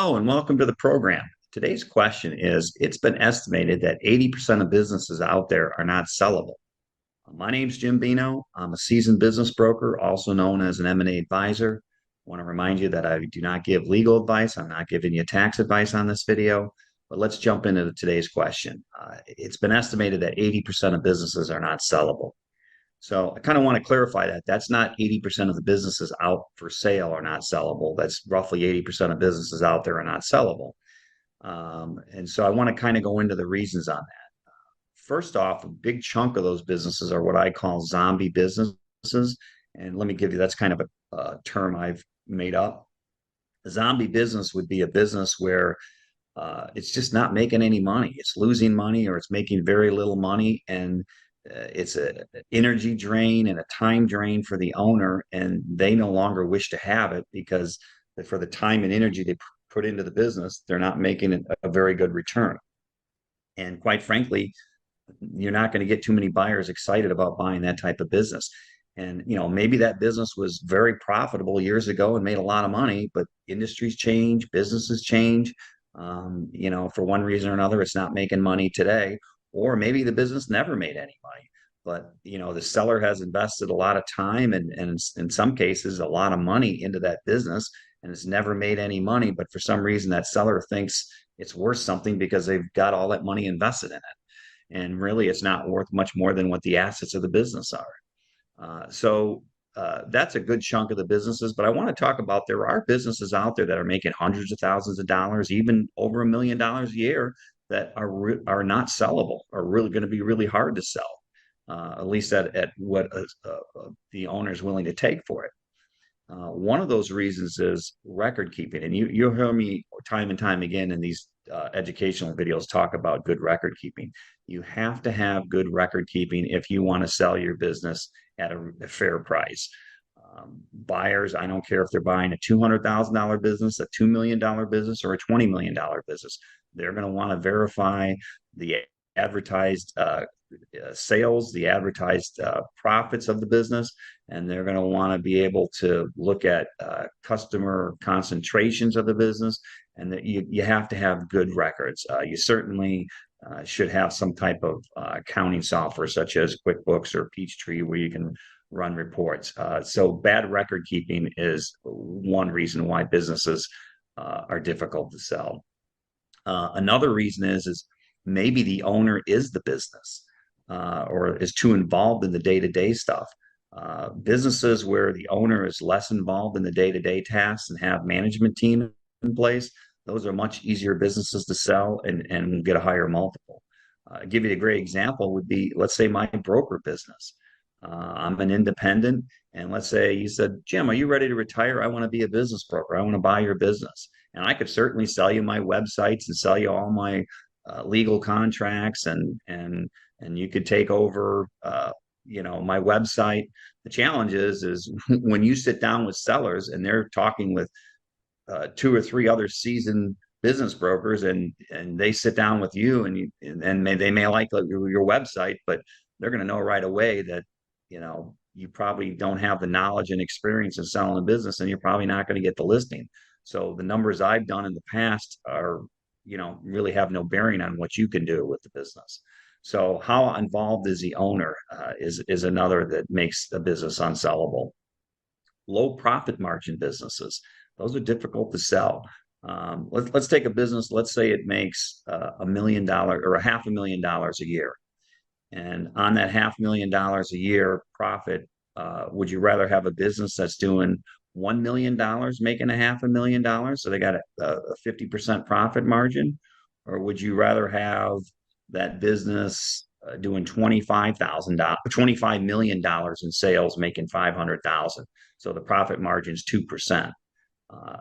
Hello and welcome to the program. Today's question is, it's been estimated that 80% of businesses out there are not sellable. My name's Jim Beno. I'm a seasoned business broker, also known as an M&A advisor. I want to remind you that I do not give legal advice. I'm not giving you tax advice on this video, but let's jump into today's question. It's been estimated that 80% of businesses are not sellable. So I kind of want to clarify that. That's not 80% of the businesses out for sale are not sellable. That's roughly 80% of businesses out there are not sellable. And so I want to kind of go into the reasons on that. First off, a big chunk of those businesses are what I call zombie businesses. And let me give you, that's kind of a term I've made up. A zombie business would be a business where it's just not making any money. It's losing money or it's making very little money. And it's an energy drain and a time drain for the owner. And they no longer wish to have it because for the time and energy they put into the business, they're not making a very good return. And quite frankly, you're not going to get too many buyers excited about buying that type of business. And maybe that business was very profitable years ago and made a lot of money, but industries change, businesses change. For one reason or another, it's not making money today, or maybe the business never made any money. But the seller has invested a lot of time and in some cases a lot of money into that business, and it's never made any money. But for some reason, that seller thinks it's worth something because they've got all that money invested in it. And really, it's not worth much more than what the assets of the business are. That's a good chunk of the businesses. But I want to talk about there are businesses out there that are making hundreds of thousands of dollars, even over $1 million a year, that are not sellable, are really going to be really hard to sell, at least at what the owner is willing to take for it. One of those reasons is record keeping. And you'll hear me time and time again in these educational videos talk about good record keeping. You have to have good record keeping if you want to sell your business at a fair price. Buyers, I don't care if they're buying a $200,000 business, a $2 million business, or a $20 million business. They're going to want to verify the advertised sales, the advertised profits of the business, and they're going to want to be able to look at customer concentrations of the business, and that you have to have good records. You certainly should have some type of accounting software such as QuickBooks or Peachtree where you can run reports. So bad record keeping is one reason why businesses are difficult to sell. Another reason is maybe the owner is the business or is too involved in the day-to-day stuff. Businesses where the owner is less involved in the day-to-day tasks and have management team in place, those are much easier businesses to sell and get a higher multiple. Give you a great example would be, let's say my broker business. I'm an independent, and let's say you said, Jim, are you ready to retire? I want to be a business broker. I want to buy your business. And I could certainly sell you my websites and sell you all my legal contracts and you could take over my website. The challenge is when you sit down with sellers and they're talking with two or three other seasoned business brokers and they sit down with you and they may like your website, but they're going to know right away that you probably don't have the knowledge and experience in selling a business, and you're probably not going to get the listing. So the numbers I've done in the past are really have no bearing on what you can do with the business. So how involved is the owner is another that makes a business unsellable. Low profit margin businesses, those are difficult to sell. Let's take a business, let's say it makes $1 million or $500,000 a year. And on that $500,000 a year profit, would you rather have a business that's doing $1 million making $500,000, so they got a 50% profit margin? Or would you rather have that business doing $25 million in sales, making 500,000? So the profit margin is 2%.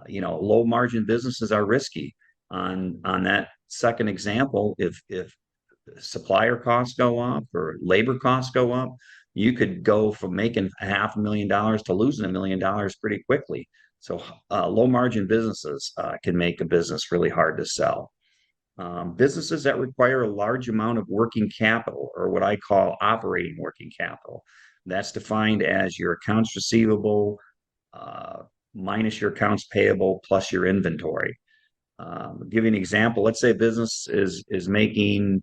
Low margin businesses are risky. On that second example, if supplier costs go up or labor costs go up, you could go from making $500,000 to losing $1 million pretty quickly. So low margin businesses can make a business really hard to sell. Businesses that require a large amount of working capital, or what I call operating working capital, that's defined as your accounts receivable minus your accounts payable plus your inventory. Give you an example. Let's say a business is making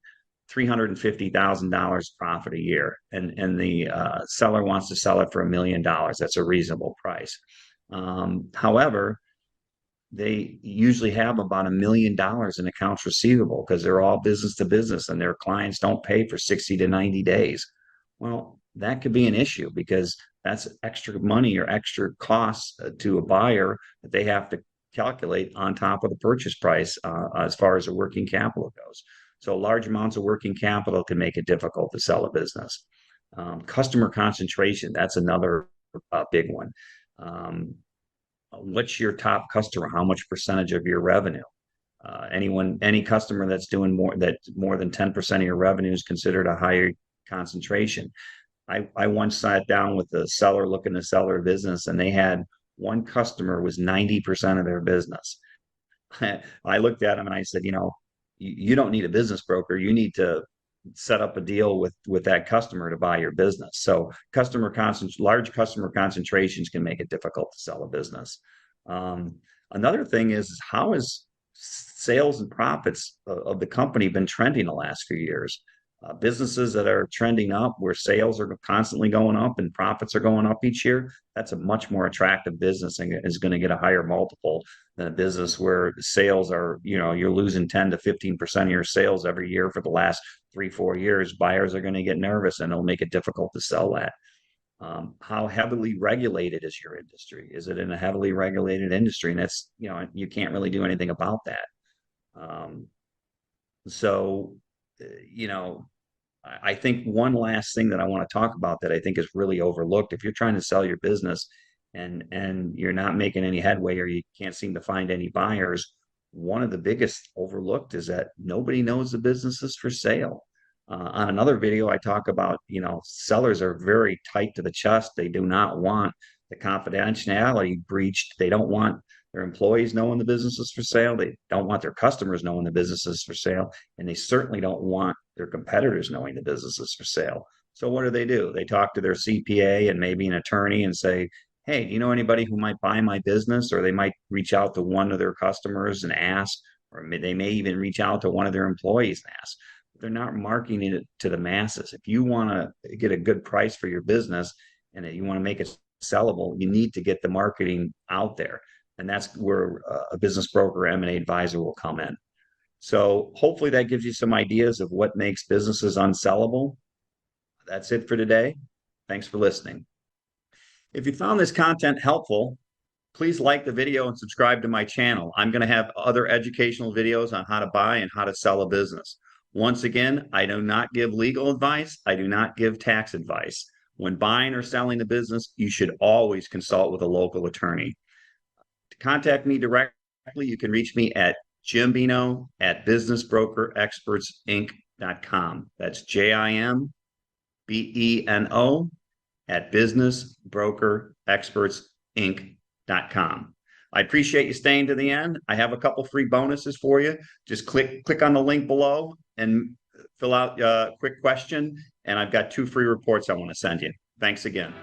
$350,000 profit a year, and the seller wants to sell it for $1 million. That's a reasonable price. However, they usually have about $1 million in accounts receivable because they're all business to business and their clients don't pay for 60 to 90 days. Well, that could be an issue because that's extra money or extra costs to a buyer that they have to calculate on top of the purchase price as far as the working capital goes. So large amounts of working capital can make it difficult to sell a business. Customer concentration, that's another big one. What's your top customer? How much percentage of your revenue? Any customer that's doing more than 10% of your revenue is considered a higher concentration. I once sat down with a seller looking to sell their business, and they had one customer was 90% of their business. I looked at him and I said, you don't need a business broker. You need to set up a deal with that customer to buy your business. So large customer concentrations can make it difficult to sell a business. Another thing is how has sales and profits of the company been trending the last few years? Businesses that are trending up, where sales are constantly going up and profits are going up each year, that's a much more attractive business and is going to get a higher multiple than a business where sales are, you're losing 10 to 15% of your sales every year for the last 3, 4 years. Buyers are going to get nervous and it'll make it difficult to sell that. How heavily regulated is your industry? Is it in a heavily regulated industry? And that's, you can't really do anything about that. Um, so, you know, I think one last thing that I want to talk about that I think is really overlooked, if you're trying to sell your business and you're not making any headway or you can't seem to find any buyers, one of the biggest overlooked is that nobody knows the business is for sale. On another video, I talk about, sellers are very tight to the chest. They do not want the confidentiality breached. They don't want their employees knowing the business is for sale. They don't want their customers knowing the business is for sale. And they certainly don't want their competitors knowing the business is for sale. So what do? They talk to their CPA and maybe an attorney and say, hey, do you know anybody who might buy my business? Or they might reach out to one of their customers and ask, or they may even reach out to one of their employees and ask. They're not marketing it to the masses. If you want to get a good price for your business and you want to make it sellable, you need to get the marketing out there. And that's where a business broker, M&A advisor will come in. So hopefully that gives you some ideas of what makes businesses unsellable. That's it for today. Thanks for listening. If you found this content helpful, please like the video and subscribe to my channel. I'm going to have other educational videos on how to buy and how to sell a business. Once again, I do not give legal advice. I do not give tax advice. When buying or selling a business, you should always consult with a local attorney. To contact me directly, you can reach me at Jim Beno at businessbrokerexpertsinc.com. That's JIMBENO at businessbrokerexpertsinc.com. I appreciate you staying to the end. I have a couple free bonuses for you. Just click on the link below and fill out a quick question. And I've got 2 free reports I want to send you. Thanks again.